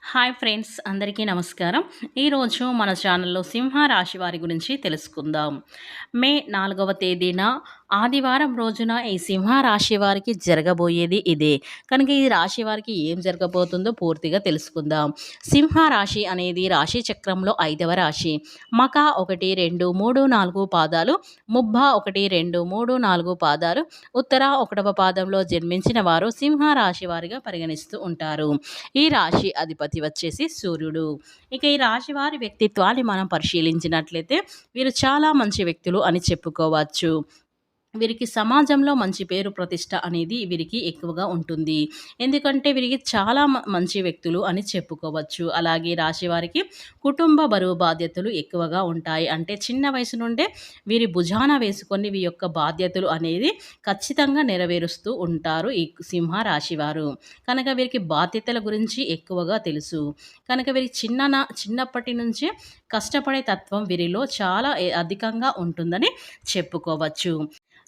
Hi friends, అందరికీ నమస్కారం. ఈరోజు మన ఛానల్లో సింహ రాశి వారి గురించి తెలుసుకుందాం. మే 4వ తేదీన ఆదివారం రోజున ఈ సింహ రాశి వారికి జరగబోయేది ఇదే. కనుక ఈ రాశి వారికి ఏం జరగబోతుందో పూర్తిగా తెలుసుకుందాం. సింహ రాశి అనేది రాశి చక్రంలో 5వ రాశి. మక 1, 2, 3, 4 పాదాలు, ముబ్బ 1, 2, 3, 4 పాదాలు, ఉత్తర 1వ పాదంలో జన్మించిన వారు సింహ రాశి వారిగా పరిగణిస్తూ ఉంటారు. ఈ రాశి అధిపతి వచ్చేసి సూర్యుడు. ఇక ఈ రాశి వారి వ్యక్తిత్వాన్ని మనం పరిశీలించినట్లయితే వీరు చాలా మంచి వ్యక్తులు అని చెప్పుకోవచ్చు. వీరికి సమాజంలో మంచి పేరు ప్రతిష్ట అనేది వీరికి ఎక్కువగా ఉంటుంది. ఎందుకంటే వీరికి చాలా మంచి వ్యక్తులు అని చెప్పుకోవచ్చు. అలాగే రాశి వారికి కుటుంబ బరువు బాధ్యతలు ఎక్కువగా ఉంటాయి. అంటే చిన్న వయసు నుండే వీరి భుజాన వేసుకొని వీరి యొక్క బాధ్యతలు అనేది ఖచ్చితంగా నెరవేరుస్తూ ఉంటారు ఈ సింహ రాశి వారు. కనుక వీరికి బాధ్యతల గురించి ఎక్కువగా తెలుసు. కనుక వీరికి చిన్నప్పటి నుంచే కష్టపడే తత్వం వీరిలో చాలా అధికంగా ఉంటుందని చెప్పుకోవచ్చు.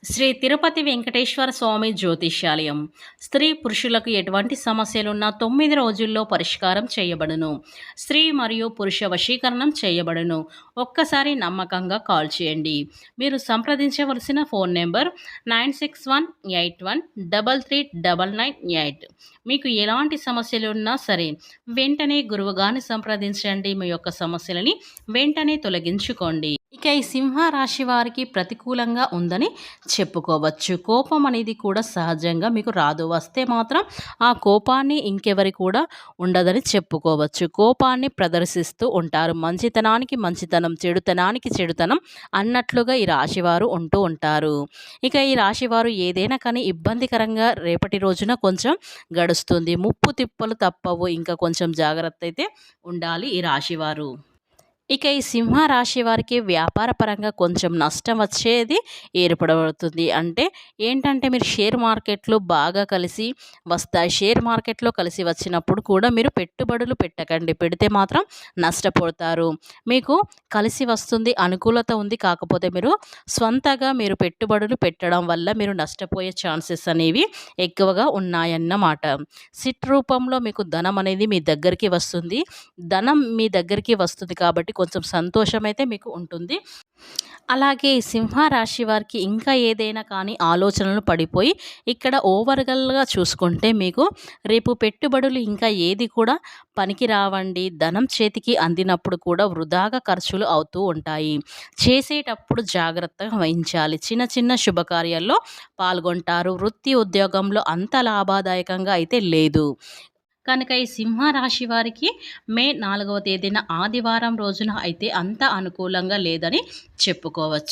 శ్రీ తిరుపతి వెంకటేశ్వర స్వామి జ్యోతిష్యాలయం. స్త్రీ పురుషులకు ఎటువంటి సమస్యలున్నా 9 రోజుల్లో పరిష్కారం చేయబడును. స్త్రీ మరియు పురుష వశీకరణం చేయబడును. ఒక్కసారి నమ్మకంగా కాల్ చేయండి. మీరు సంప్రదించవలసిన ఫోన్ నెంబర్ 9618133998. మీకు ఎలాంటి సమస్యలు ఉన్నా సరే వెంటనే గురువుగారిని సంప్రదించండి. మీ యొక్క సమస్యలని వెంటనే తొలగించుకోండి. ఇక ఈ సింహ రాశి వారికి ప్రతికూలంగా ఉందని చెప్పుకోవచ్చు. కోపం అనేది కూడా సహజంగా మీకు రాదు. వస్తే మాత్రం ఆ కోపాన్ని ఇంకెవరి కూడా ఉండదని చెప్పుకోవచ్చు. కోపాన్ని ప్రదర్శిస్తూ ఉంటారు. మంచితనానికి మంచితనం, చెడుతనానికి చెడుతనం అన్నట్లుగా ఈ రాశివారు ఉంటూ ఉంటారు. ఇక ఈ రాశివారు ఏదైనా కానీ ఇబ్బందికరంగా రేపటి రోజున కొంచెం గడుస్తుంది. ముప్పు తిప్పలు తప్పవు. ఇంకా కొంచెం జాగ్రత్త అయితే ఉండాలి ఈ రాశివారు. ఇక ఈ సింహ రాశి వారికి వ్యాపార పరంగా కొంచెం నష్టం వచ్చేది ఏర్పడబడుతుంది. అంటే ఏంటంటే మీరు షేర్ మార్కెట్లు బాగా కలిసి వస్తాయి. షేర్ మార్కెట్లో కలిసి వచ్చినప్పుడు కూడా మీరు పెట్టుబడులు పెట్టకండి. పెడితే మాత్రం నష్టపోతారు. మీకు కలిసి వస్తుంది, అనుకూలత ఉంది. కాకపోతే మీరు స్వంతగా మీరు పెట్టుబడులు పెట్టడం వల్ల మీరు నష్టపోయే ఛాన్సెస్ అనేవి ఎక్కువగా ఉన్నాయన్నమాట. సిట్ రూపంలో మీకు ధనం అనేది మీ దగ్గరికి వస్తుంది. ధనం మీ దగ్గరికి వస్తుంది కాబట్టి కొంచెం సంతోషం అయితే మీకు ఉంటుంది. అలాగే సింహ రాశి వారికి ఇంకా ఏదైనా కానీ ఆలోచనలు పడిపోయి ఇక్కడ ఓవర్గా చూసుకుంటే మీకు రేపు పెట్టుబడులు ఇంకా ఏది కూడా పనికి రావండి. ధనం చేతికి అందినప్పుడు కూడా వృధాగా ఖర్చులు అవుతూ ఉంటాయి. చేసేటప్పుడు జాగ్రత్తగా వహించాలి. చిన్న చిన్న శుభకార్యాల్లో పాల్గొంటారు. వృత్తి ఉద్యోగంలో అంత లాభదాయకంగా అయితే లేదు. కనుక ఈ సింహ రాశి వారికి మే 4వ తేదీన ఆదివారం రోజున అయితే అంత అనుకూలంగా లేదని చెప్పుకోవచ్చు.